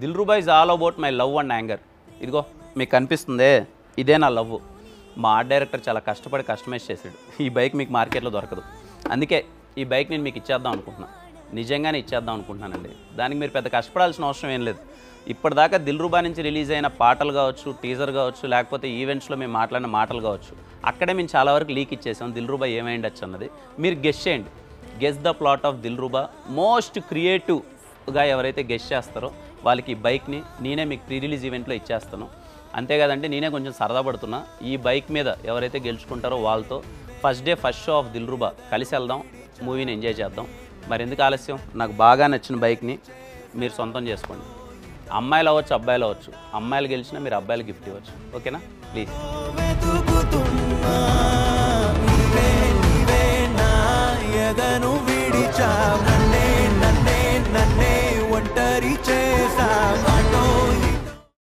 Dilruba is all about my love and anger. ఇదిగో మీకు కనిపిస్తుందే, ఇదే నా లవ్. మా ఆర్ట్ డైరెక్టర్ చాలా కష్టపడి కస్టమైజ్ చేశాడు. ఈ బైక్ మీకు మార్కెట్లో దొరకదు. అందుకే ఈ బైక్ నేను మీకు ఇచ్చేద్దాం అనుకుంటున్నాను. నిజంగానే ఇచ్చేద్దాం అనుకుంటున్నానండి. దానికి మీరు పెద్ద కష్టపడాల్సిన అవసరం ఏం లేదు. ఇప్పటిదాకా దిల్రుబా నుంచి రిలీజ్ అయిన పాటలు కావచ్చు, టీజర్ కావచ్చు, లేకపోతే ఈవెంట్స్లో మేము మాట్లాడిన మాటలు కావచ్చు, అక్కడే మేము చాలా వరకు లీక్ ఇచ్చేసాం. దిల్రుబా ఏమైండొచ్చు అన్నది మీరు గెస్ చేయండి. Guess the plot of Dilruba. Most క్రియేటివ్గా ఎవరైతే గెస్ చేస్తారో వాళ్ళకి ఈ బైక్ని నేనే మీకు ప్రీ రిలీజ్ ఈవెంట్లో ఇచ్చేస్తాను. అంతేకాదంటే నేనే కొంచెం సరదా పడుతున్నా. ఈ బైక్ మీద ఎవరైతే గెలుచుకుంటారో వాళ్ళతో first day first show off Dilruba కలిసి వెళ్దాం, మూవీని ఎంజాయ్ చేద్దాం. మరి ఎందుకు ఆలస్యం? నాకు బాగా నచ్చిన బైక్ని మీరు సొంతం చేసుకోండి. అమ్మాయిలు అవ్వచ్చు, అబ్బాయిలు అవ్వచ్చు. అమ్మాయిలు గెలిచినా మీరు అబ్బాయిలు గిఫ్ట్ ఇవ్వచ్చు. ఓకేనా? ప్లీజ్.